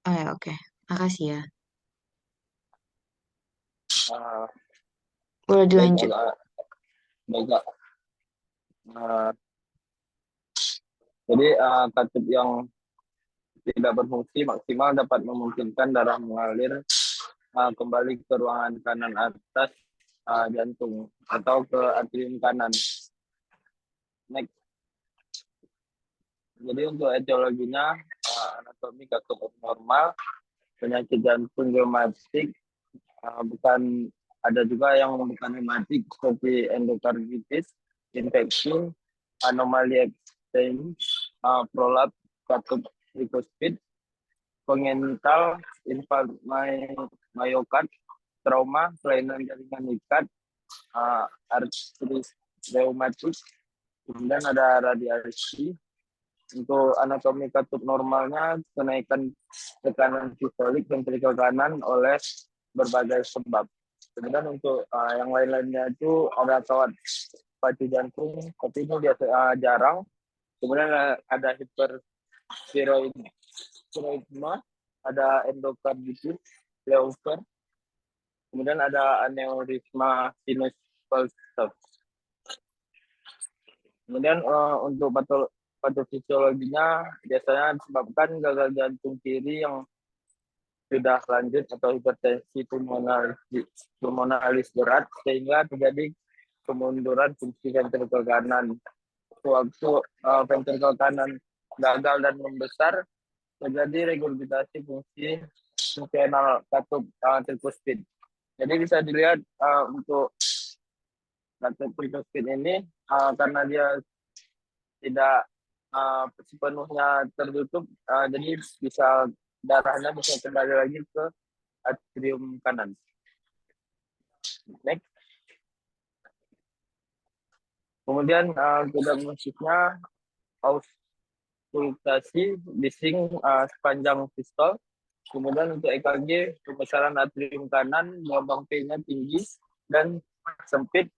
Oh ya, oke. Makasih ya. Uh, Boleh baik, dilanjut. baik, Kak. Uh, jadi katup yang tidak berfungsi maksimal dapat memungkinkan darah mengalir kembali ke ruangan kanan atas jantung atau ke atrium kanan. Next. Jadi untuk etiologinya, anatomi katup normal, penyakit jantung reumatik, bukan ada juga yang bukan reumatik seperti endokarditis, infeksi, anomali ekstrim, prolap katup tricuspid, congenital infarct myokard, trauma, kelainan jaringan ikat, artritis reumatik, kemudian ada radiasi. Untuk anatomi katup normalnya, kenaikan tekanan sistolik ventrikel kanan oleh berbagai sebab. Kemudian untuk yang lain-lainnya itu ada kawat pacu jantung, tapi ini biasa jarang. Kemudian ada hipertiroidisme, ada endokarditis, leuker, kemudian ada aneurisma sinus pulsat. Kemudian untuk patofisiologinya biasanya disebabkan gagal jantung kiri yang sudah lanjut atau hipertensi pulmonalis berat sehingga terjadi kemunduran fungsi ventrikel kanan. Waktu ventrikel kanan gagal dan membesar, terjadi regurgitasi fungsi fungsional katup tricuspid. Jadi bisa dilihat untuk katup tricuspid ini karena dia tidak sepenuhnya tertutup, jadi bisa darahnya bisa kembali lagi ke atrium kanan. Next. Kemudian diagnosisnya auskultasi bising sepanjang sistol. Kemudian untuk EKG, pembesaran atrium kanan, gelombang P-nya tinggi dan sempit,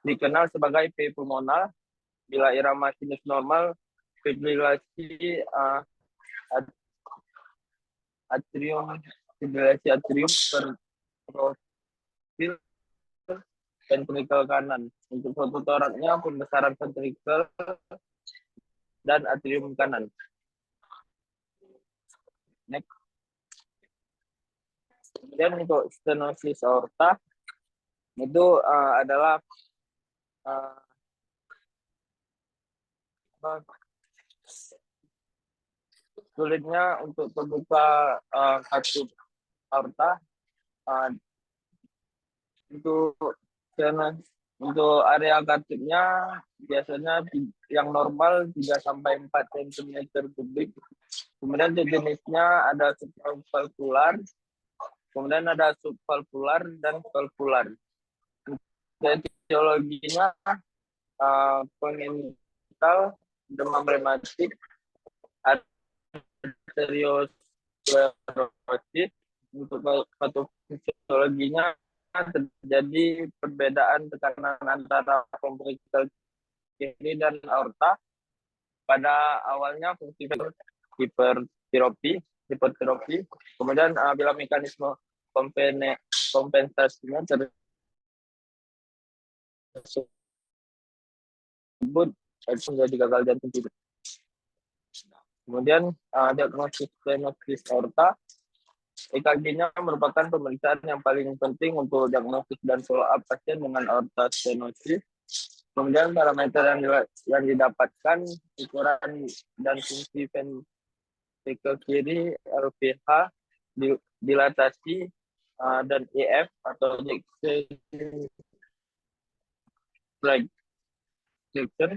dikenal sebagai P pulmonal. Bila irama sinus normal, fibrilasi atrium berprofil ventrikel kanan. Untuk fototoraknya, pembesaran ventrikel dan atrium kanan. Next. Kemudian untuk stenosis aorta itu adalah sulitnya untuk terbuka katup aorta. Untuk untuk area katupnya biasanya yang normal 3 sampai 4 cm kubik. Kemudian jenisnya ada subvalvular, kemudian ada subvalvular dan valvular. Etiologinya kongenital, demam rematik, arteriosklerosis. Untuk patofisiologinya terjadi perbedaan tekanan antara ventrikel kiri dan aorta. Pada awalnya fungsi hipertrofi, kemudian bila mekanisme kompensasinya tersebut menjadi gagal jantung tidur. Kemudian diagnosis stenosis aorta, EKG-nya merupakan pemeriksaan yang paling penting untuk diagnosis dan follow up pasien dengan aorta stenosis. Kemudian parameter yang didapatkan, ukuran dan fungsi ventrikel kiri, LVH, dilatasi, dan EF atau ejection fraction,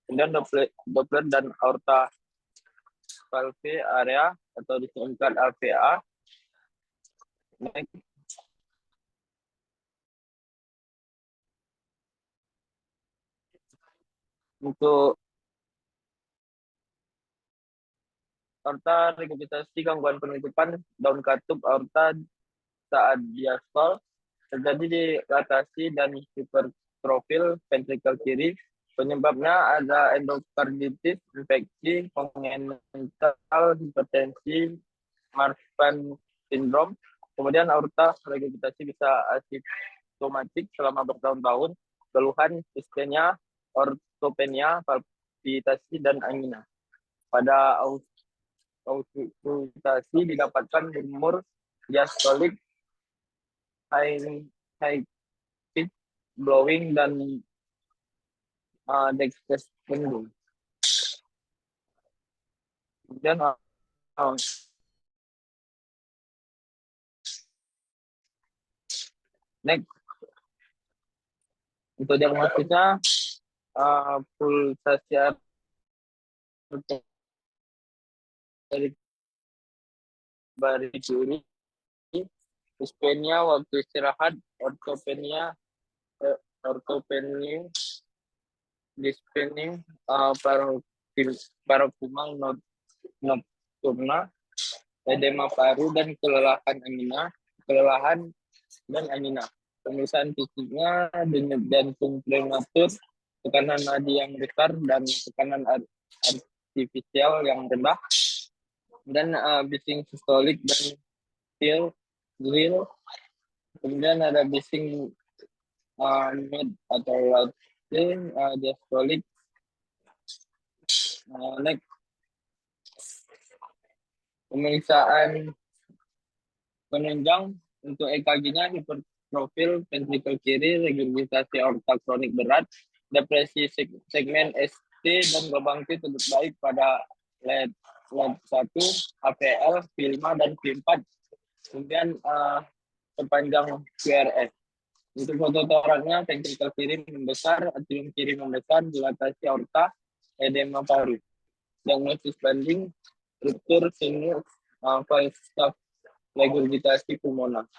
kemudian Doppler dan aorta valve area atau disingkat AVA. Untuk aorta regurgitasi, gangguan penutupan daun katup aorta saat diastol terjadi di dilatasi dan hipertrofil ventrikel kiri, Penyebabnya ada endokarditis, infeksi, kongenital, hipertensi, Marfan syndrome. Kemudian aorta regurgitasi bisa asimptomatik selama bertahun-tahun, keluhan ischemia, ortopenia, palpitasi, dan angina. Pada auskultasi didapatkan humor diastolik, high pitch, blowing, dan dextrose. Kemudian next, untuk diagnosisnya pulsasi dari bari-bari, ischemia waktu istirahat, ortopenia, dyspnea, paroxysmal nocturna, edema paru, dan kelelahan dan angina. Pemeriksaan fisiknya denyut jantung prematur, tekanan nadi yang besar, dan tekanan artifisial yang rendah, dan bising sistolik dan drill. Kemudian ada bising mid atau latin, diastolik. Next, pemeriksaan penunjang untuk EKG-nya hipertrofil ventrikel kiri, regurgitasi aorta kronik berat, depresi segmen ST, dan gelombang T tetap baik pada LED 1, APL, V5, dan V4. Kemudian sepanjang QRS. Untuk foto toraknya, ventrikel kiri membesar, atrium kiri membesar, dilatasi aorta, edema paru. Diagnosis banding, ruptur sinus, falstaf, regurgitasi pulmonar.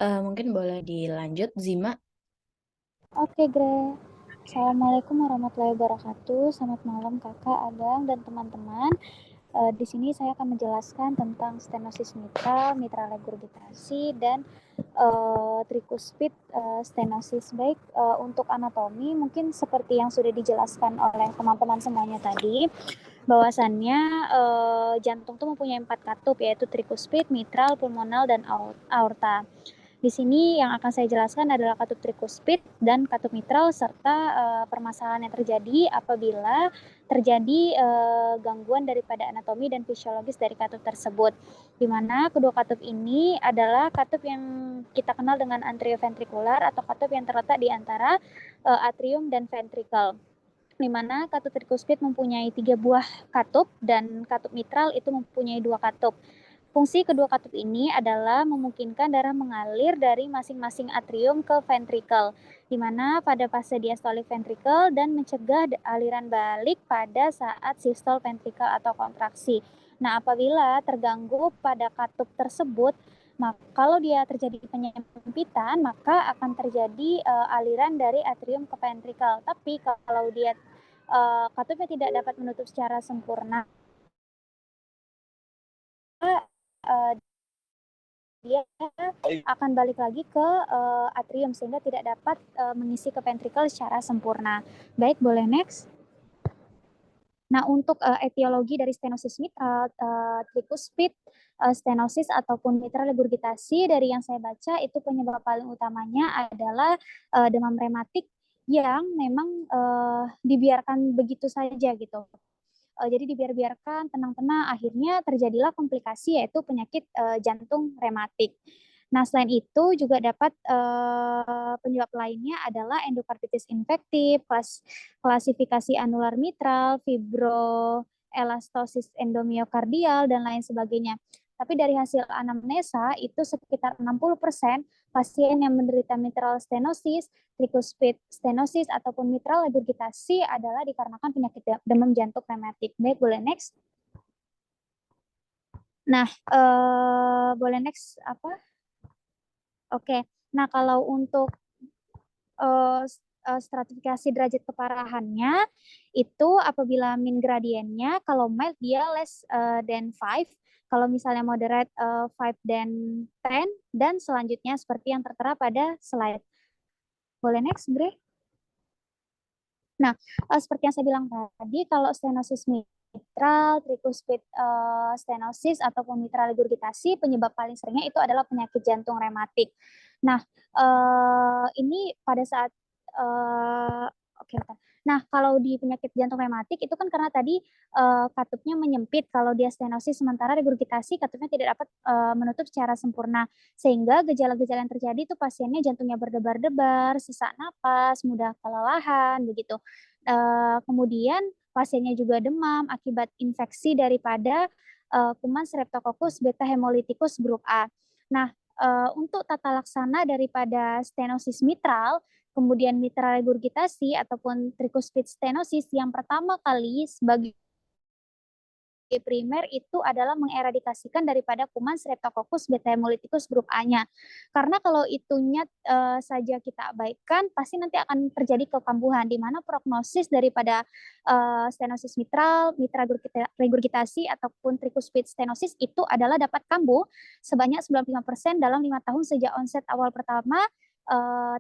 Mungkin boleh dilanjut, Zima. Oke, Gre. Assalamualaikum warahmatullahi wabarakatuh. Selamat malam Kakak, Adang, dan teman-teman. Di sini saya akan menjelaskan tentang stenosis mitral regurgitasi, dan tricuspid stenosis. Baik, untuk anatomi mungkin seperti yang sudah dijelaskan oleh teman-teman semuanya tadi, bahwasannya jantung itu mempunyai 4 katup, yaitu tricuspid, mitral, pulmonal, dan aorta. Di sini yang akan saya jelaskan adalah katup tricuspid dan katup mitral, serta permasalahan yang terjadi apabila terjadi gangguan daripada anatomi dan fisiologis dari katup tersebut. Di mana kedua katup ini adalah katup yang kita kenal dengan anterioventrikular atau katup yang terletak di antara atrium dan ventricle. Di mana katup tricuspid mempunyai 3 buah katup dan katup mitral itu mempunyai 2 katup. Fungsi kedua katup ini adalah memungkinkan darah mengalir dari masing-masing atrium ke ventricle, di mana pada fase diastolik ventricle, dan mencegah aliran balik pada saat sistol ventricle atau kontraksi. Nah, apabila terganggu pada katup tersebut, maka kalau dia terjadi penyempitan, maka akan terjadi aliran dari atrium ke ventricle. Tapi kalau dia katupnya tidak dapat menutup secara sempurna, dia akan balik lagi ke atrium sehingga tidak dapat mengisi ke ventricle secara sempurna. Baik, boleh next. Nah, untuk etiologi dari stenosis mitral, tricuspid stenosis ataupun mitral regurgitasi, dari yang saya baca itu penyebab paling utamanya adalah demam rematik yang memang dibiarkan begitu saja gitu. Jadi dibiarkan tenang-tenang, akhirnya terjadilah komplikasi, yaitu penyakit jantung rematik. Nah, selain itu juga dapat penyebab lainnya adalah endokarditis infektif, klasifikasi anular mitral, fibroelastosis endomyokardial, dan lain sebagainya. Tapi dari hasil anamnesa itu sekitar 60% pasien yang menderita mitral stenosis, tricuspid stenosis, ataupun mitral regurgitasi adalah dikarenakan penyakit demam jantung rematik. Baik, boleh next. Nah, boleh next apa? Oke. Nah, kalau untuk stratifikasi derajat keparahannya itu apabila mean gradiennya, kalau mild dia less than 5, Kalau misalnya moderate 5 dan 10, dan selanjutnya seperti yang tertera pada slide. Boleh next, Gre? Nah, seperti yang saya bilang tadi, kalau stenosis mitral, tricuspid stenosis, ataupun mitral regurgitasi, penyebab paling seringnya itu adalah penyakit jantung rematik. Nah, ini pada saat oke. Nah, kalau di penyakit jantung rematik itu kan karena tadi katupnya menyempit kalau dia stenosis, sementara regurgitasi katupnya tidak dapat menutup secara sempurna, sehingga gejala-gejala yang terjadi itu pasiennya jantungnya berdebar-debar, sesak napas, mudah kelelahan, begitu. Kemudian pasiennya juga demam akibat infeksi daripada kuman Streptococcus beta hemolyticus grup A. Nah, untuk tata laksana daripada stenosis mitral, kemudian mitral regurgitasi ataupun tricuspid stenosis, yang pertama kali sebagai primer itu adalah mengeradikasikan daripada kuman Streptococcus beta hemolyticus grup A-nya. Karena kalau itunya saja kita abaikan, pasti nanti akan terjadi kekambuhan, di mana prognosis daripada stenosis mitral, mitral regurgitasi, ataupun tricuspid stenosis itu adalah dapat kambuh sebanyak 95% dalam 5 tahun sejak onset awal pertama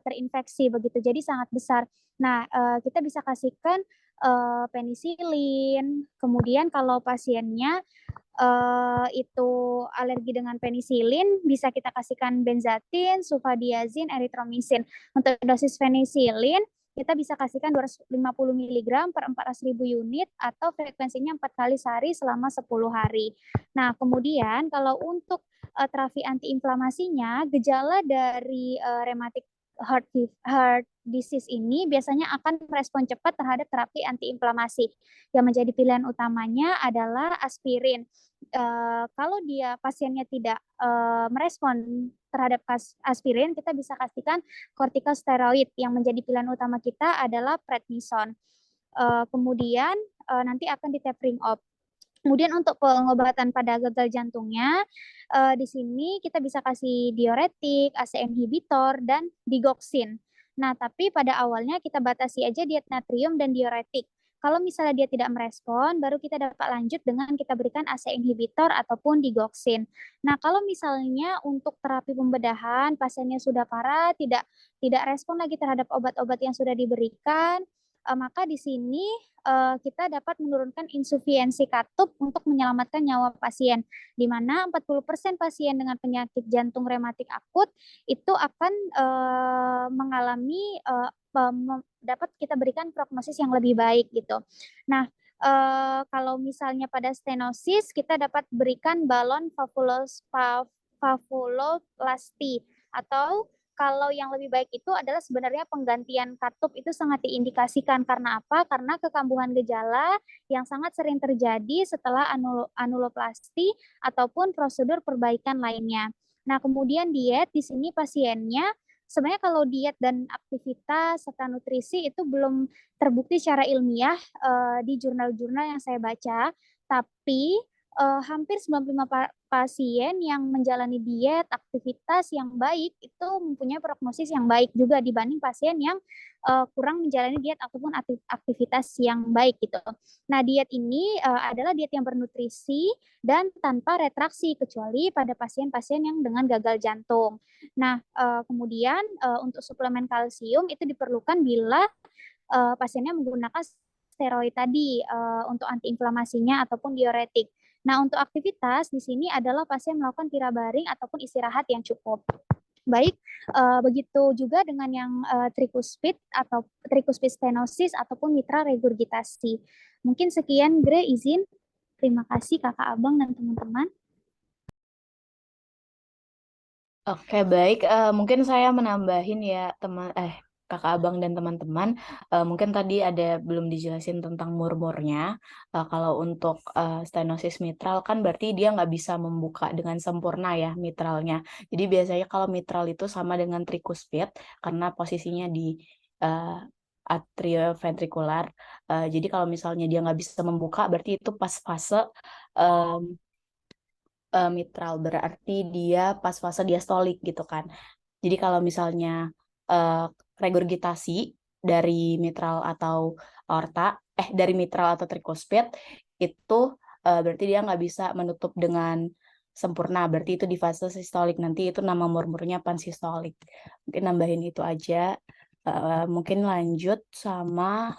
terinfeksi, begitu. Jadi sangat besar. Nah, kita bisa kasihkan penisilin. Kemudian kalau pasiennya itu alergi dengan penisilin, bisa kita kasihkan benzatin, sulfadiazin, eritromisin. Untuk dosis penisilin, kita bisa kasihkan 250 mg per 400.000 unit atau frekuensinya 4 kali sehari selama 10 hari. Nah, kemudian kalau untuk terapi antiinflamasinya, gejala dari rheumatic heart disease ini biasanya akan merespon cepat terhadap terapi antiinflamasi. Yang menjadi pilihan utamanya adalah aspirin. Kalau dia pasiennya tidak merespon terhadap aspirin, kita bisa kasihkan kortikosteroid. Yang menjadi pilihan utama kita adalah prednison. Kemudian nanti akan di tapering off. Kemudian untuk pengobatan pada gagal jantungnya, di sini kita bisa kasih diuretik, ACE inhibitor, dan digoxin. Nah, tapi pada awalnya kita batasi aja diet natrium dan diuretik. Kalau misalnya dia tidak merespon, baru kita dapat lanjut dengan kita berikan ACE inhibitor ataupun digoxin. Nah, kalau misalnya untuk terapi pembedahan, pasiennya sudah parah, tidak respon lagi terhadap obat-obat yang sudah diberikan, maka di sini kita dapat menurunkan insufiensi katup untuk menyelamatkan nyawa pasien, di mana 40% pasien dengan penyakit jantung rematik akut itu akan mengalami dapat kita berikan prognosis yang lebih baik gitu. Nah, kalau misalnya pada stenosis, kita dapat berikan balon valvuloplasty, atau kalau yang lebih baik itu adalah sebenarnya penggantian katup. Itu sangat diindikasikan. Karena apa? Karena kekambuhan gejala yang sangat sering terjadi setelah anuloplasti ataupun prosedur perbaikan lainnya. Nah, kemudian diet, di sini pasiennya sebenarnya kalau diet dan aktivitas serta nutrisi itu belum terbukti secara ilmiah di jurnal-jurnal yang saya baca, tapi hampir 95 pasien yang menjalani diet, aktivitas yang baik itu mempunyai prognosis yang baik juga dibanding pasien yang kurang menjalani diet ataupun aktivitas yang baik gitu. Nah, diet ini adalah diet yang bernutrisi dan tanpa retraksi, kecuali pada pasien-pasien yang dengan gagal jantung. Nah, kemudian untuk suplemen kalsium itu diperlukan bila pasiennya menggunakan steroid tadi untuk antiinflamasinya ataupun diuretik. Nah, untuk aktivitas di sini adalah pasien melakukan tirabaring ataupun istirahat yang cukup. Baik, begitu juga dengan yang tricuspid atau tricuspid stenosis ataupun mitral regurgitasi. Mungkin sekian, Gre, izin. Terima kasih Kakak Abang dan teman-teman. Oke, baik. Mungkin saya menambahin ya, Kakak Abang dan teman-teman. Mungkin tadi ada belum dijelasin tentang murmurnya. Kalau untuk stenosis mitral kan berarti dia nggak bisa membuka dengan sempurna ya mitralnya. Jadi biasanya kalau mitral itu sama dengan tricuspid karena posisinya di atrioventrikular. Jadi kalau misalnya dia nggak bisa membuka, berarti itu pas fase mitral, berarti dia pas fase diastolik gitu kan. Jadi kalau misalnya regurgitasi dari mitral atau aorta, dari mitral atau tricuspid itu berarti dia nggak bisa menutup dengan sempurna, berarti itu di fase sistolik. Nanti itu nama murmurnya pansistolik. Mungkin nambahin itu aja. Mungkin lanjut sama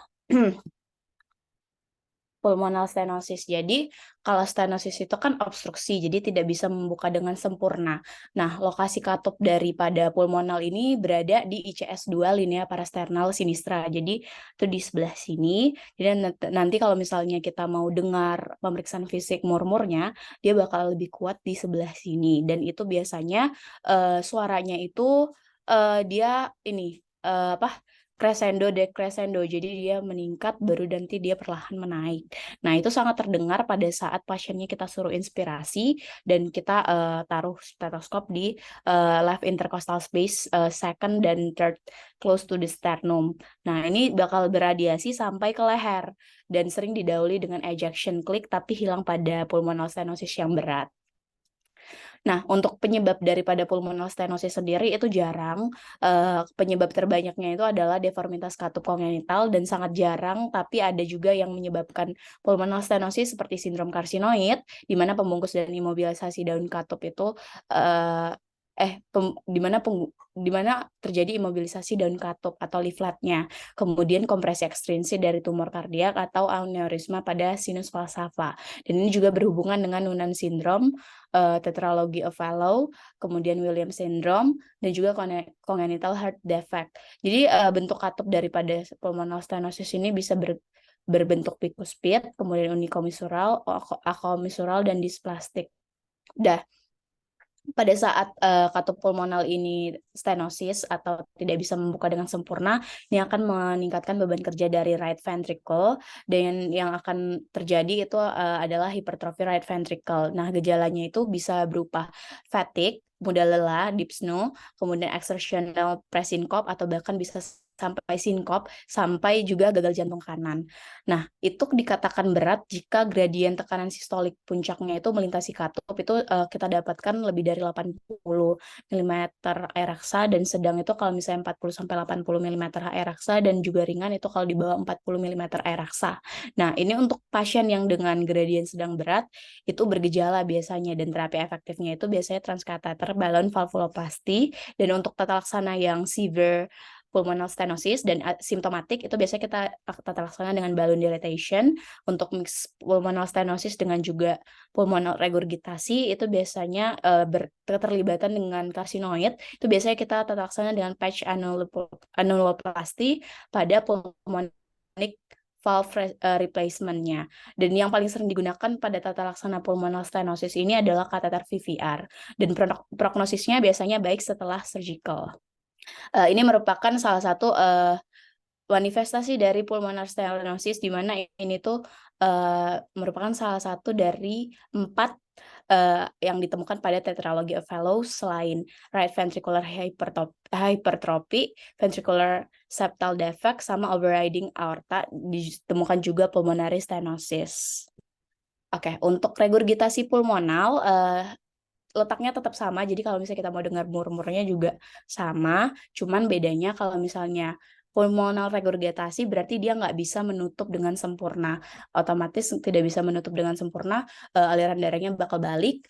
pulmonal stenosis. Jadi kalau stenosis itu kan obstruksi, jadi tidak bisa membuka dengan sempurna. Nah, lokasi katup daripada pulmonal ini berada di ICS2 linea parasternal sinistra. Jadi itu di sebelah sini. Jadi nanti kalau misalnya kita mau dengar pemeriksaan fisik murmurnya, dia bakal lebih kuat di sebelah sini. Dan itu biasanya suaranya itu dia ini apa? Crescendo decrescendo, jadi dia meningkat baru nanti dia perlahan menaik. Nah, itu sangat terdengar pada saat pasiennya kita suruh inspirasi dan kita taruh stetoskop di left intercostal space second dan third close to the sternum. Nah, ini bakal beradiasi sampai ke leher dan sering didahului dengan ejection click tapi hilang pada pulmonal stenosis yang berat. Nah, untuk penyebab daripada pulmonal stenosis sendiri itu jarang. Penyebab terbanyaknya itu adalah deformitas katup kongenital dan sangat jarang, tapi ada juga yang menyebabkan pulmonal stenosis seperti sindrom karsinoid, di mana pembungkus dan imobilisasi daun katup itu di mana terjadi imobilisasi daun katup atau leafletnya, kemudian kompresi ekstrinsi dari tumor kardiak atau aneurisma pada sinus falsafah. Dan ini juga berhubungan dengan Noonan syndrome, tetralogy of Fallot, kemudian Williams syndrome, dan juga congenital heart defect. Jadi bentuk katup daripada pulmonal stenosis ini bisa berbentuk bicuspid, kemudian unikomisural, akomisural, dan dysplastic. Pada saat katup pulmonal ini stenosis atau tidak bisa membuka dengan sempurna, ini akan meningkatkan beban kerja dari right ventricle, dan yang akan terjadi itu adalah hipertrofi right ventricle. Nah, gejalanya itu bisa berupa fatigue, mudah lelah, dyspnoe, kemudian exertional presyncope, atau bahkan bisa sampai sinkop, sampai juga gagal jantung kanan. Nah, itu dikatakan berat jika gradien tekanan sistolik puncaknya itu melintasi katup, itu kita dapatkan lebih dari 80 mm air raksa, dan sedang itu kalau misalnya 40 sampai 80 mm air raksa, dan juga ringan itu kalau di bawah 40 mm air raksa. Nah, ini untuk pasien yang dengan gradien sedang berat itu bergejala biasanya, dan terapi efektifnya itu biasanya transkateter balon valvuloplasty, dan untuk tata laksana yang severe pulmonal stenosis dan simptomatik itu biasanya kita tata laksana dengan balloon dilatation. Untuk mix pulmonal stenosis dengan juga pulmonal regurgitasi itu biasanya berketerlibatan dengan karsinoid, itu biasanya kita tata laksana dengan patch annuloplasty pada pulmonic valve replacement-nya. Dan yang paling sering digunakan pada tata laksana pulmonal stenosis ini adalah kateter VVR, dan prognosisnya biasanya baik setelah surgical. Ini merupakan salah satu manifestasi dari pulmonal stenosis, di mana ini tuh merupakan salah satu dari 4 yang ditemukan pada tetralogy of Fallot selain right ventricular hypertrophy, ventricular septal defect, sama overriding aorta, ditemukan juga pulmonary stenosis. Oke, untuk regurgitasi pulmonal letaknya tetap sama, jadi kalau misalnya kita mau dengar murmurnya juga sama, cuman bedanya kalau misalnya pulmonal regurgitasi berarti dia nggak bisa menutup dengan sempurna, otomatis tidak bisa menutup dengan sempurna, aliran darahnya bakal balik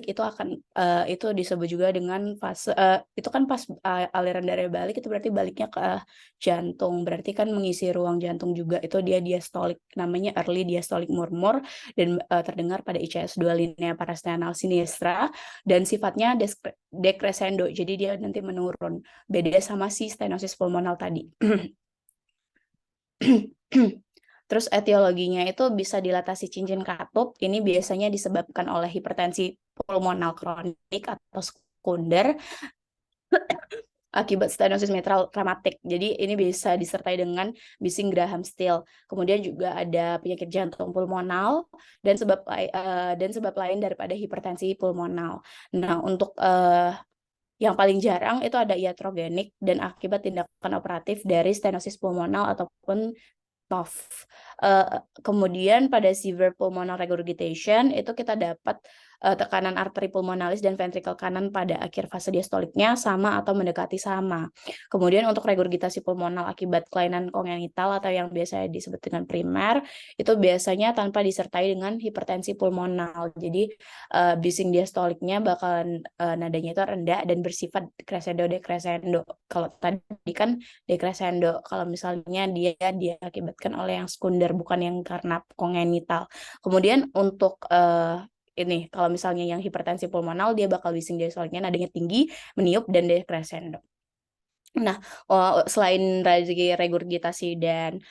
itu akan itu disebut juga dengan fase itu kan pas aliran darah balik itu berarti baliknya ke jantung, berarti kan mengisi ruang jantung juga, itu dia diastolik, namanya early diastolic murmur, dan terdengar pada ICS2 linea parasternal sinistra, dan sifatnya decrescendo, jadi dia nanti menurun. Beda sama si stenosis pulmonal tadi. Terus etiologinya itu bisa dilatasi cincin katup. Ini biasanya disebabkan oleh hipertensi pulmonal kronik atau sekunder akibat stenosis mitral rheumatik. Jadi ini bisa disertai dengan Bising Graham Still. Kemudian juga ada penyakit jantung pulmonal dan sebab lain daripada hipertensi pulmonal. Nah, untuk yang paling jarang itu ada iatrogenik dan akibat tindakan operatif dari stenosis pulmonal ataupun TOF. Kemudian pada severe pulmonal regurgitation itu kita dapat tekanan arteri pulmonalis dan ventrikel kanan pada akhir fase diastoliknya sama atau mendekati sama. Kemudian untuk regurgitasi pulmonal akibat kelainan kongenital atau yang biasa disebut dengan primer, itu biasanya tanpa disertai dengan hipertensi pulmonal. Jadi bising diastoliknya bakalan nadanya itu rendah dan bersifat crescendo decrescendo. Kalau tadi kan decrescendo, kalau misalnya dia diakibatkan oleh yang sekunder bukan yang karena kongenital. Kemudian untuk ini kalau misalnya yang hipertensi pulmonal dia bakal bising diastoliknya nadanya tinggi, meniup dan decrescendo. Nah, selain regurgitasi dan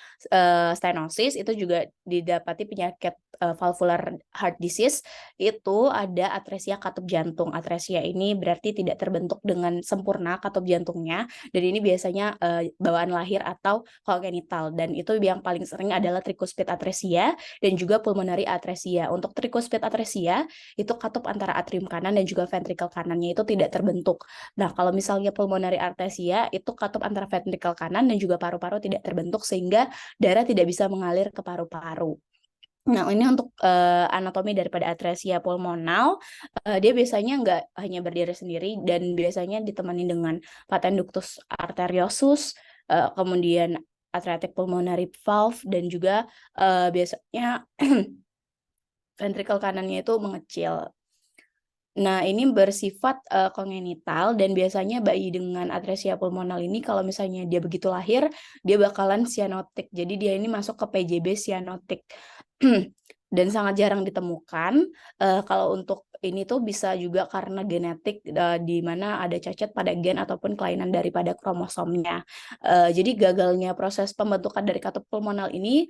stenosis, itu juga didapati penyakit valvular heart disease, itu ada atresia katup jantung. Atresia ini berarti tidak terbentuk dengan sempurna katup jantungnya, dan ini biasanya bawaan lahir atau kongenital, dan itu yang paling sering adalah tricuspid atresia dan juga pulmonary atresia. Untuk tricuspid atresia, itu katup antara atrium kanan dan juga ventrikel kanannya itu tidak terbentuk. Nah, kalau misalnya pulmonary atresia, itu katup antara ventrikel kanan dan juga paru-paru tidak terbentuk sehingga darah tidak bisa mengalir ke paru-paru. Nah, ini untuk anatomi daripada atresia pulmonal, dia biasanya nggak hanya berdiri sendiri dan biasanya ditemani dengan patent ductus arteriosus, kemudian atrial pulmonary valve, dan juga biasanya ventrikel kanannya itu mengecil. Nah, ini bersifat kongenital dan biasanya bayi dengan atresia pulmonal ini kalau misalnya dia begitu lahir, dia bakalan cyanotic. Jadi dia ini masuk ke PJB cyanotic. Dan sangat jarang ditemukan. Kalau untuk ini tuh bisa juga karena genetik, di mana ada cacat pada gen ataupun kelainan daripada kromosomnya. Jadi gagalnya proses pembentukan dari katup pulmonal ini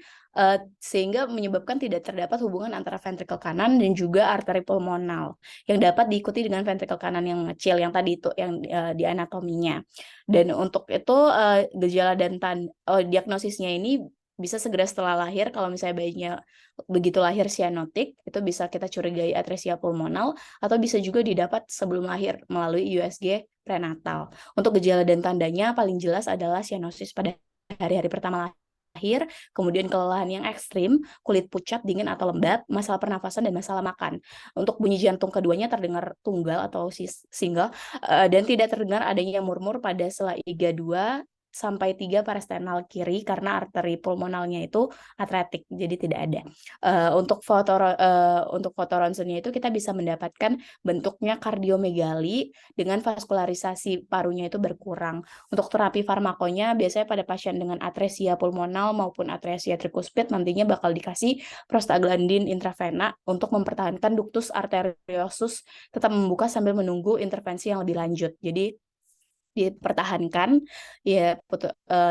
sehingga menyebabkan tidak terdapat hubungan antara ventrikel kanan dan juga arteri pulmonal yang dapat diikuti dengan ventrikel kanan yang kecil yang tadi itu yang di anatominya. Dan untuk itu gejala dan diagnosisnya ini bisa segera setelah lahir. Kalau misalnya bayinya begitu lahir cyanotic, itu bisa kita curigai atresia pulmonal, atau bisa juga didapat sebelum lahir melalui USG prenatal. Untuk gejala dan tandanya paling jelas adalah cyanosis pada hari-hari pertama lahir, kemudian kelelahan yang ekstrim, kulit pucat, dingin atau lembab, masalah pernafasan dan masalah makan. Untuk bunyi jantung keduanya terdengar tunggal atau single, dan tidak terdengar adanya murmur pada sela iga 2 sampai 3 parasternal kiri karena arteri pulmonalnya itu atretik, jadi tidak ada. Untuk fotoronsennya itu kita bisa mendapatkan bentuknya kardiomegali dengan vaskularisasi parunya itu berkurang. Untuk terapi farmakonya biasanya pada pasien dengan atresia pulmonal maupun atresia tricuspid nantinya bakal dikasih prostaglandin intravena untuk mempertahankan ductus arteriosus tetap membuka sambil menunggu intervensi yang lebih lanjut. Jadi dipertahankan ya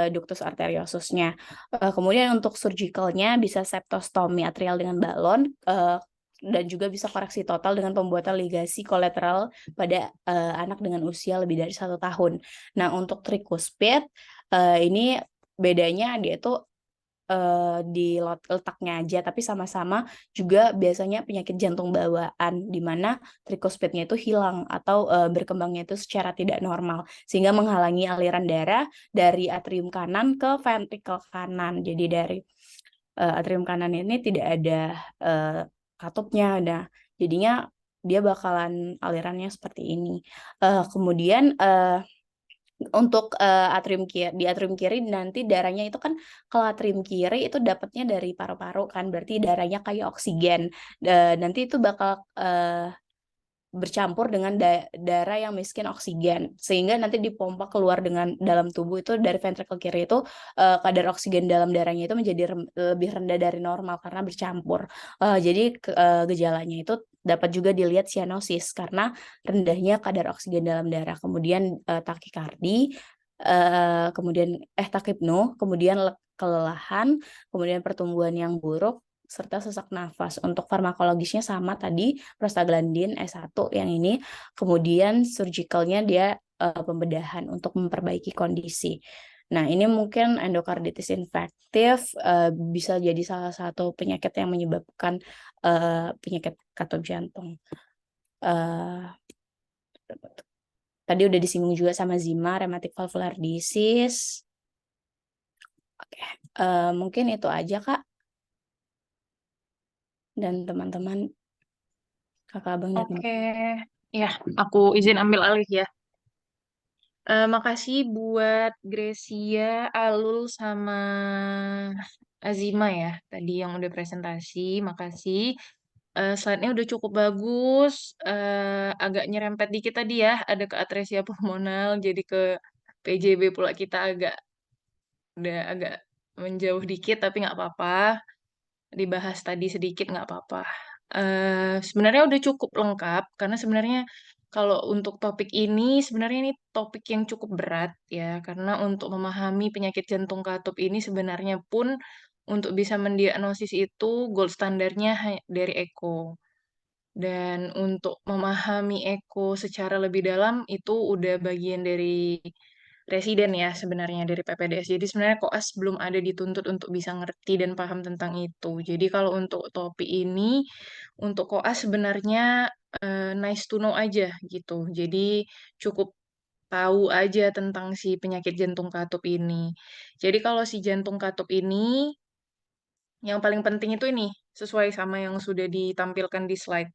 ductus arteriosusnya. Kemudian untuk surgicalnya bisa septostomi atrial dengan balon, dan juga bisa koreksi total dengan pembuatan ligasi kolateral pada anak dengan usia lebih dari 1 tahun. Nah, untuk tricuspid ini bedanya dia itu di letaknya aja, tapi sama-sama juga biasanya penyakit jantung bawaan, di mana tricuspidnya itu hilang atau berkembangnya itu secara tidak normal, sehingga menghalangi aliran darah dari atrium kanan ke ventrikel kanan. Jadi dari atrium kanan ini tidak ada katupnya, jadinya dia bakalan alirannya seperti ini. Kemudian untuk atrium kiri, di atrium kiri nanti darahnya itu kan, kalau atrium kiri itu dapatnya dari paru-paru kan, berarti darahnya kayak oksigen. Nanti itu bakal bercampur dengan darah yang miskin oksigen, sehingga nanti dipompa keluar dengan dalam tubuh itu dari ventrikel kiri itu kadar oksigen dalam darahnya itu menjadi lebih rendah dari normal karena bercampur. Jadi gejalanya itu dapat juga dilihat cyanosis karena rendahnya kadar oksigen dalam darah, kemudian takikardi, kemudian takipno, kemudian kelelahan, kemudian pertumbuhan yang buruk, serta sesak nafas. Untuk farmakologisnya sama tadi, prostaglandin S1 yang ini, kemudian surgicalnya dia pembedahan untuk memperbaiki kondisi. Nah, ini mungkin endokarditis infektif bisa jadi salah satu penyakit yang menyebabkan penyakit katup jantung. Tadi udah disinggung juga sama Zima, rheumatic valvular disease. Oke, mungkin itu aja, Kak. Dan teman-teman, Kakak Abang dan teman. Oke, ya, aku izin ambil alih ya. Makasih buat Gracia, Alul, sama Azima ya, tadi yang udah presentasi. Makasih. Slide-nya udah cukup bagus. Agak nyerempet dikit tadi ya, ada ke atresia pulmonal, jadi ke PJB pula kita udah agak menjauh dikit, tapi nggak apa-apa. Dibahas tadi sedikit nggak apa-apa. Sebenarnya udah cukup lengkap karena sebenarnya kalau untuk topik ini sebenarnya ini topik yang cukup berat ya karena untuk memahami penyakit jantung katup ini sebenarnya pun untuk bisa mendiagnosis itu gold standarnya dari echo. Dan untuk memahami Eko secara lebih dalam itu udah bagian dari residen ya sebenarnya dari PPDS. Jadi sebenarnya koas belum ada dituntut untuk bisa ngerti dan paham tentang itu. Jadi kalau untuk topik ini, untuk koas sebenarnya nice to know aja gitu. Jadi cukup tahu aja tentang si penyakit jantung katup ini. Jadi kalau si jantung katup ini, yang paling penting itu ini, sesuai sama yang sudah ditampilkan di slide.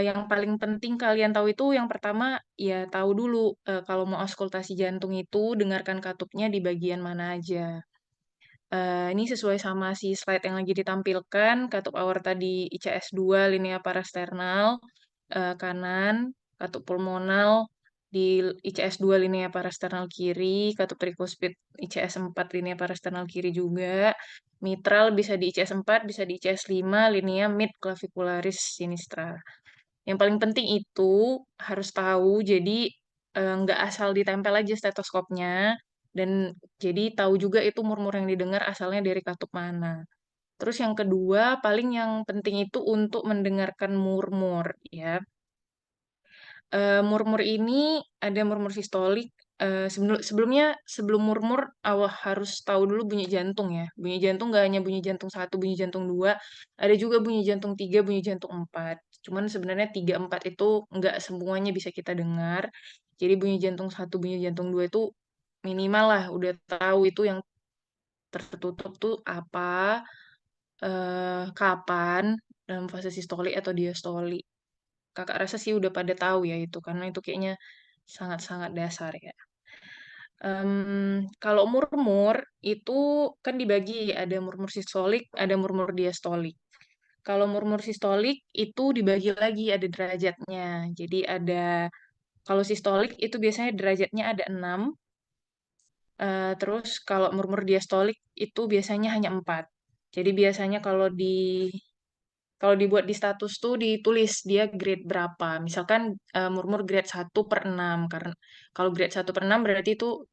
Yang paling penting kalian tahu itu yang pertama ya tahu dulu kalau mau auskultasi jantung itu dengarkan katupnya di bagian mana aja. Ini sesuai sama si slide yang lagi ditampilkan, katup aorta di ICS 2 linea parasternal kanan, katup pulmonal di ICS 2 linea parasternal kiri, katup trikospit ICS 4 linea parasternal kiri juga. Mitral bisa di ICS 4, bisa di ICS 5 linea mid clavicularis sinistra. Yang paling penting itu harus tahu, jadi nggak asal ditempel aja stetoskopnya, dan jadi tahu juga itu murmur yang didengar asalnya dari katup mana. Terus yang kedua, paling yang penting itu untuk mendengarkan murmur, ya. Murmur ini ada murmur sistolik. Sebelumnya sebelum murmur awal harus tahu dulu bunyi jantung ya. Bunyi jantung nggak hanya bunyi jantung satu, bunyi jantung dua, ada juga bunyi jantung tiga, bunyi jantung empat. Cuman sebenarnya tiga empat itu nggak semuanya bisa kita dengar. Jadi bunyi jantung satu, bunyi jantung dua itu minimal lah udah tahu itu yang tertutup tuh apa, kapan, dalam fase sistoli atau diastoli. Kakak rasa sih udah pada tahu ya itu, karena itu kayaknya sangat-sangat dasar ya. Kalau murmur itu kan dibagi, ada murmur sistolik, ada murmur diastolik. Kalau murmur sistolik itu dibagi lagi, ada derajatnya. Jadi kalau sistolik itu biasanya derajatnya ada 6. Terus kalau murmur diastolik itu biasanya hanya 4. Jadi biasanya kalau dibuat di status tuh ditulis dia grade berapa. Misalkan murmur grade 1/6. Karena kalau grade 1/6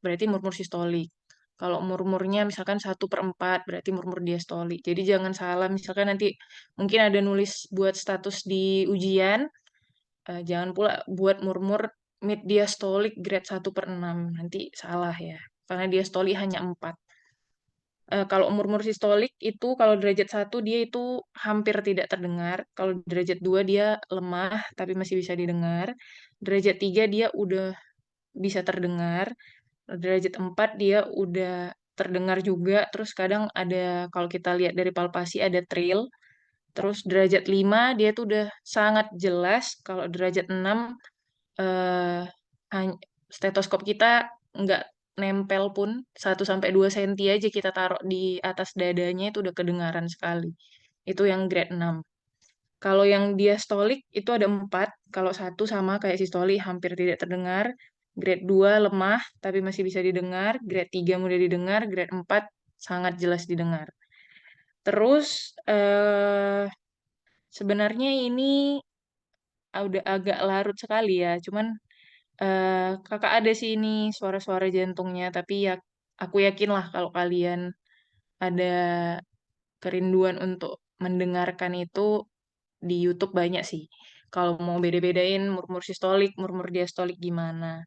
berarti murmur sistolik. Kalau murmurnya misalkan 1/4 berarti murmur diastolik. Jadi jangan salah, misalkan nanti mungkin ada nulis buat status di ujian, jangan pula buat murmur mid diastolik grade 1/6. Nanti salah ya. Karena diastolik hanya 4. Kalau murmur sistolik itu kalau derajat satu dia itu hampir tidak terdengar. Kalau derajat 2 dia lemah tapi masih bisa didengar. Derajat 3 dia udah bisa terdengar. Derajat 4 dia udah terdengar juga. Terus kadang ada kalau kita lihat dari palpasi ada trill. Terus derajat 5 dia tuh udah sangat jelas. Kalau derajat 6 eh, stetoskop kita nggak nempel pun 1 sampai 2 senti aja kita taruh di atas dadanya itu udah kedengaran sekali. Itu yang grade 6. Kalau yang diastolik itu ada 4. Kalau satu sama kayak sistolik hampir tidak terdengar. Grade 2 lemah tapi masih bisa didengar. Grade 3 mudah didengar. Grade 4 sangat jelas didengar. Terus sebenarnya ini udah agak larut sekali ya. Cuman kakak ada sih ini suara-suara jantungnya, tapi ya aku yakin lah kalau kalian ada kerinduan untuk mendengarkan itu di YouTube banyak sih. Kalau mau beda-bedain murmur sistolik, murmur diastolik gimana.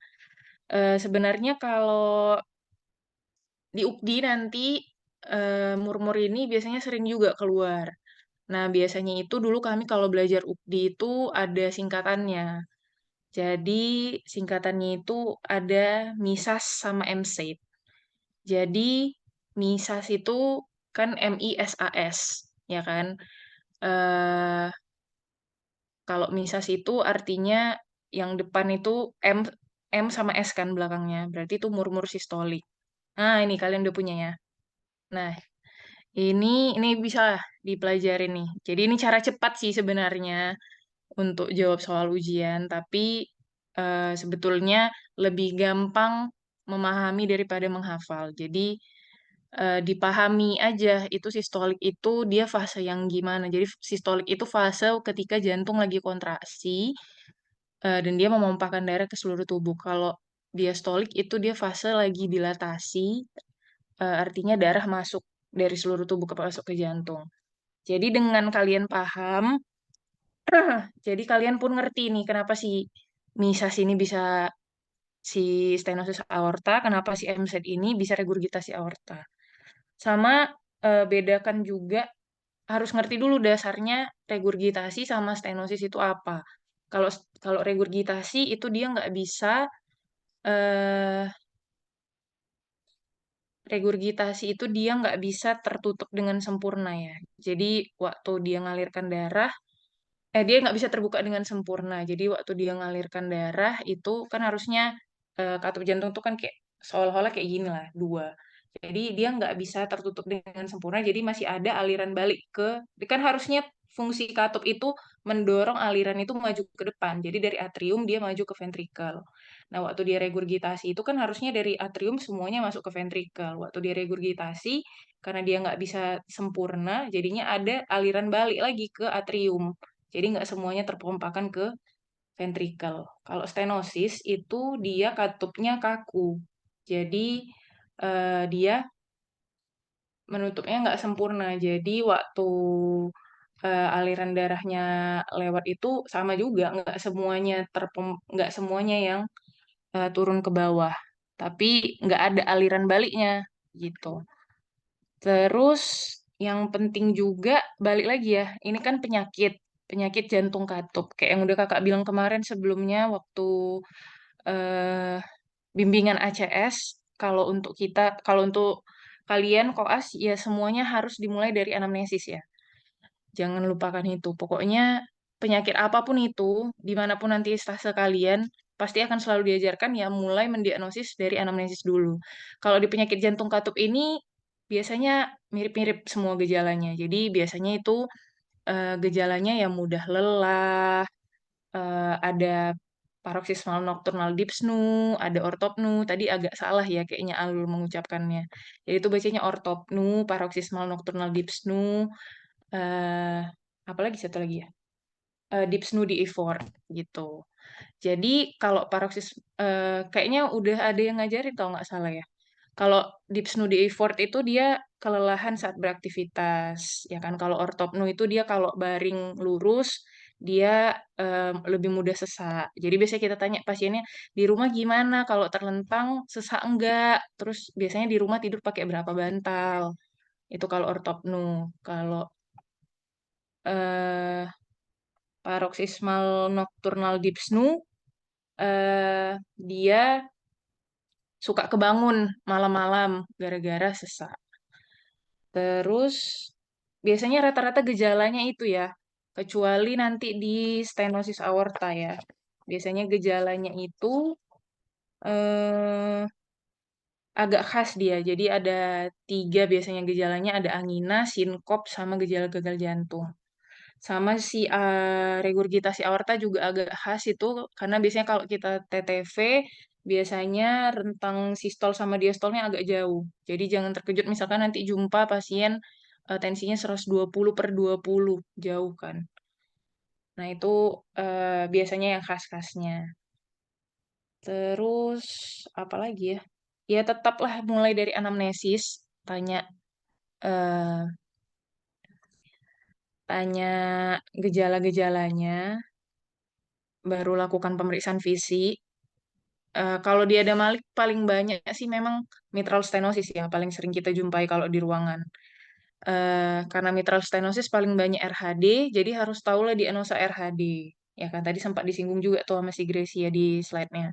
Sebenarnya kalau di UKDI nanti murmur ini biasanya sering juga keluar. Nah, biasanya itu dulu kami kalau belajar UKDI itu ada singkatannya. Jadi singkatannya itu ada MISAS sama MSAID. Jadi MISAS itu kan MISAS, ya kan? Eh, Kalau misas itu artinya yang depan itu M M sama S kan belakangnya. Berarti itu murmur sistolik. Nah, ini kalian udah punya ya. Nah, ini bisa dipelajarin nih. Jadi ini cara cepat sih sebenarnya untuk jawab soal ujian, tapi sebetulnya lebih gampang memahami daripada menghafal. Jadi dipahami aja itu sistolik itu dia fase yang gimana. Jadi sistolik itu fase ketika jantung lagi kontraksi dan dia memompahkan darah ke seluruh tubuh. Kalau diastolik itu dia fase lagi dilatasi, artinya darah masuk dari seluruh tubuh ke masuk ke jantung. Jadi dengan kalian paham, jadi kalian pun ngerti nih kenapa misas ini bisa si stenosis aorta, kenapa si MZ ini bisa regurgitasi aorta. Sama bedakan juga harus ngerti dulu dasarnya regurgitasi sama stenosis itu apa. Kalau kalau regurgitasi itu dia nggak bisa eh, regurgitasi itu dia nggak bisa tertutup dengan sempurna ya. Jadi waktu dia ngalirkan darah, dia nggak bisa terbuka dengan sempurna. Jadi waktu dia ngalirkan darah itu kan harusnya katup jantung tuh kan kayak seolah-olah kayak gini lah, dua. Jadi dia nggak bisa tertutup dengan sempurna. Jadi masih ada aliran balik kan harusnya fungsi katup itu mendorong aliran itu maju ke depan. Jadi dari atrium dia maju ke ventrikel. Nah, waktu dia regurgitasi itu kan harusnya dari atrium semuanya masuk ke ventrikel. Waktu dia regurgitasi, karena dia nggak bisa sempurna, jadinya ada aliran balik lagi ke atrium. Jadi nggak semuanya terpompakan ke ventrikel. Kalau stenosis itu dia katupnya kaku. Jadi dia menutupnya nggak sempurna. Jadi waktu aliran darahnya lewat itu sama juga, nggak semuanya yang turun ke bawah, tapi nggak ada aliran baliknya gitu. Terus yang penting juga balik lagi ya, ini kan penyakit penyakit jantung katup kayak yang udah kakak bilang kemarin sebelumnya waktu eh, bimbingan ACS. Kalau untuk kalian koas ya semuanya harus dimulai dari anamnesis ya. Jangan lupakan itu. Pokoknya penyakit apapun itu, dimanapun nanti stase kalian, pasti akan selalu diajarkan ya mulai mendiagnosis dari anamnesis dulu. Kalau di penyakit jantung katup ini biasanya mirip-mirip semua gejalanya. Jadi biasanya itu gejalanya yang mudah lelah, ada paroxysmal nocturnal dyspnea, ada ortopnu. Tadi agak salah ya kayaknya Alul mengucapkannya. Jadi itu bacanya ortopnu, paroxysmal nocturnal dyspnea, eh apalagi satu lagi ya, dyspnea di effort gitu. Jadi kalau kayaknya udah ada yang ngajarin kalau nggak salah ya. Kalau dyspnea di effort itu dia kelelahan saat beraktivitas, ya kan. Kalau ortopnu itu dia kalau baring lurus dia lebih mudah sesak. Jadi biasanya kita tanya pasiennya di rumah gimana kalau terlentang sesak enggak? Terus biasanya di rumah tidur pakai berapa bantal? Itu kalau ortopnu. Kalau eh, paroxysmal nocturnal dyspnea dia suka kebangun malam-malam gara-gara sesak. Terus biasanya rata-rata gejalanya itu ya, kecuali nanti di stenosis aorta ya. Biasanya gejalanya itu eh, agak khas dia. Jadi ada tiga biasanya gejalanya, ada angina, sinkop, sama gejala gagal jantung. Sama si regurgitasi aorta juga agak khas itu karena biasanya kalau kita TTV biasanya rentang sistol sama diastolnya agak jauh. Jadi jangan terkejut misalkan nanti jumpa pasien tensinya 120/20 jauh kan. Nah, itu biasanya yang khas-khasnya. Terus apa lagi ya? Ya tetaplah mulai dari anamnesis, tanya eh, tanya gejala-gejalanya, baru lakukan pemeriksaan fisik. Kalau di ada Malik paling banyak sih memang mitral stenosis yang paling sering kita jumpai kalau di ruangan. Karena mitral stenosis paling banyak RHD, jadi harus tahulah diagnosa RHD. Ya kan tadi sempat disinggung juga tuh sama si Gracia di slide-nya.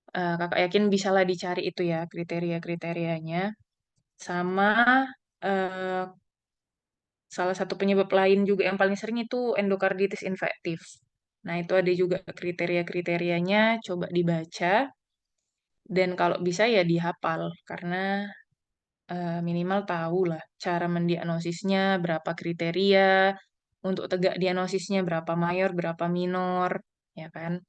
Kakak yakin bisalah dicari itu ya kriteria-kriterianya. Sama eh, salah satu penyebab lain juga yang paling sering itu endokarditis infektif. Nah, itu ada juga kriteria-kriterianya, coba dibaca. Dan kalau bisa ya dihafal, karena minimal tahu lah cara mendiagnosisnya, berapa kriteria, untuk tegak diagnosisnya berapa mayor, berapa minor, ya kan?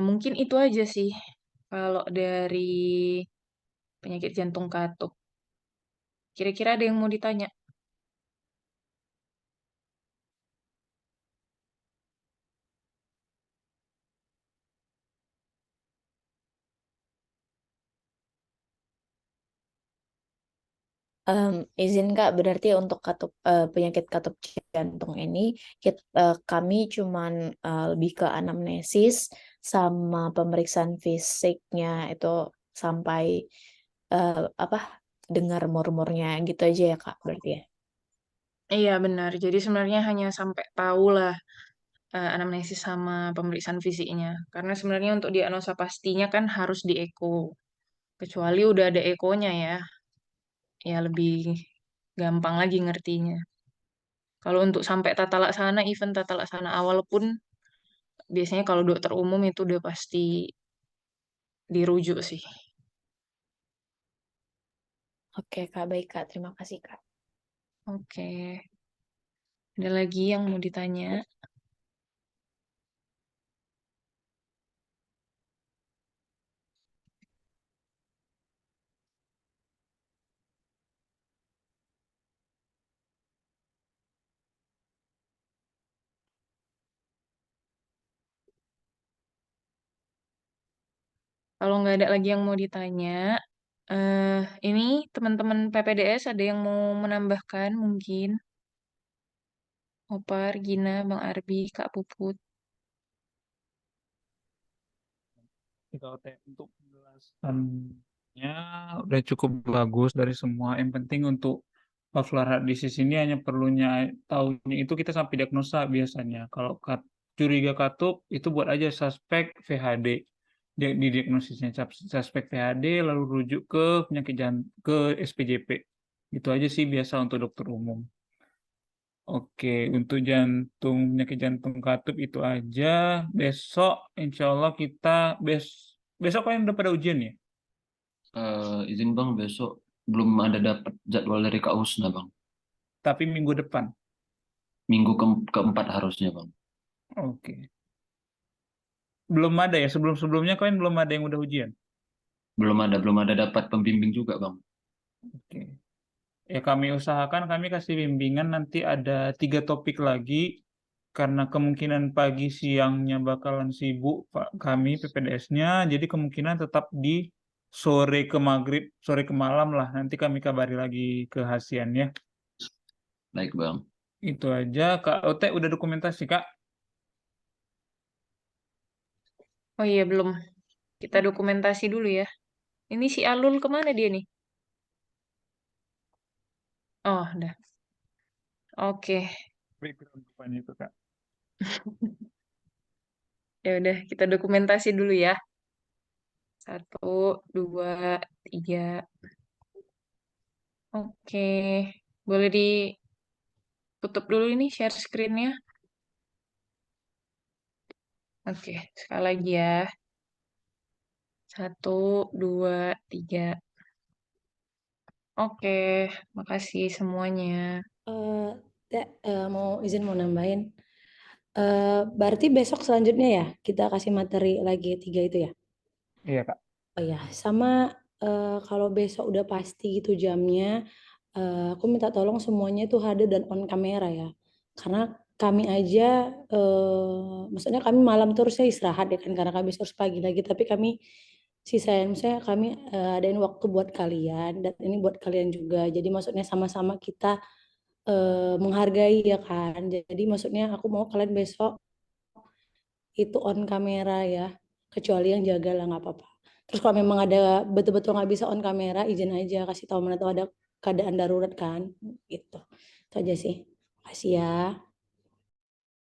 Mungkin itu aja sih kalau dari penyakit jantung katup. Kira-kira ada yang mau ditanya? Izin Kak, berarti untuk penyakit katup jantung ini kami cuman lebih ke anamnesis sama pemeriksaan fisiknya itu sampai apa dengar murmurnya gitu aja ya Kak berarti ya. Iya benar. Jadi sebenarnya hanya sampai tahu lah anamnesis sama pemeriksaan fisiknya. Karena sebenarnya untuk diagnosa pastinya kan harus di eko. Kecuali udah ada ekonya ya lebih gampang lagi ngertinya. Kalau untuk sampai tata laksana, even tata laksana awal pun biasanya kalau dokter umum itu udah pasti dirujuk sih. Oke Kak, baik Kak, terima kasih Kak. Oke, ada lagi yang mau ditanya? Kalau nggak ada lagi yang mau ditanya, eh ini teman-teman PPDS ada yang mau menambahkan mungkin? Opar, Gina, Bang Arbi, Kak Puput. Kalau untuk penjelasannya udah cukup bagus dari semua. Yang penting untuk valvular heart disease ini hanya perlunya tahunya itu kita sampai diagnosa biasanya. Kalau curiga katup itu buat aja suspek VHD. Di diagnosisnya suspek VHD lalu rujuk ke penyakit jantung ke SPJP. Itu aja sih biasa untuk dokter umum. Oke, untuk penyakit jantung katup itu aja. Besok, insya Allah kita besok kalian udah pada ujian ya? Izin Bang, besok belum ada dapat jadwal dari Kak Husna Bang. Tapi minggu depan. Minggu keempat harusnya Bang. Oke. Belum ada ya? Sebelum-sebelumnya kalian belum ada yang udah ujian? Belum ada dapat pembimbing juga Bang. Oke. Ya kami usahakan kami kasih bimbingan nanti ada 3 topik lagi karena kemungkinan pagi siangnya bakalan sibuk Pak kami PPDS-nya. Jadi kemungkinan tetap di sore ke maghrib, sore ke malam lah. Nanti kami kabari lagi ke hasiannya. Baik Bang. Itu aja. Kak Ote udah dokumentasi Kak? Oh iya, belum. Kita dokumentasi dulu ya. Ini si Alul kemana dia nih? Oh, udah. Oke. Background rupanya itu Kak. Ya udah, kita dokumentasi dulu ya. 1, 2, 3. Oke. Boleh ditutup dulu ini share screen-nya. Oke, sekali lagi ya. 1, 2, 3. Oke, makasih semuanya. Mau izin mau nambahin. Berarti besok selanjutnya ya kita kasih materi lagi 3 itu ya. Iya Kak. Oh ya, sama kalau besok udah pasti gitu jamnya, aku minta tolong semuanya itu hadir dan on kamera ya. Karena kami aja, maksudnya kami malam terusnya istirahat ya kan karena kami harus pagi lagi. Tapi kami sisain, misalnya kami adain waktu buat kalian dan ini buat kalian juga. Jadi maksudnya sama-sama kita menghargai ya kan. Jadi maksudnya aku mau kalian besok itu on kamera ya, kecuali yang jaga lah nggak apa-apa. Terus kalau memang ada betul-betul nggak bisa on kamera, izin aja kasih tahu, mana tahu ada keadaan darurat kan, gitu. Itu aja sih. Makasih ya.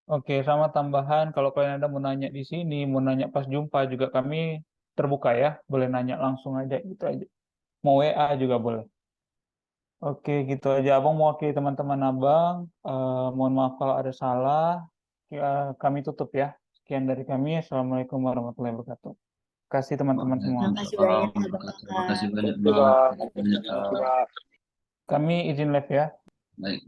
Oke, sama tambahan kalau kalian ada mau nanya di sini, mau nanya pas jumpa juga kami terbuka ya. Boleh nanya langsung aja gitu aja. Mau WA juga boleh. Oke, gitu aja. Abang mewakili teman-teman Abang. Mohon maaf kalau ada salah. kami tutup ya. Sekian dari kami. Assalamualaikum warahmatullahi wabarakatuh. Terima kasih teman-teman semua. Makasih banyak ya, Bang Terima kasih Kakak. banyak, Juga Bang. Banyak, juga Kami izin live ya. baik.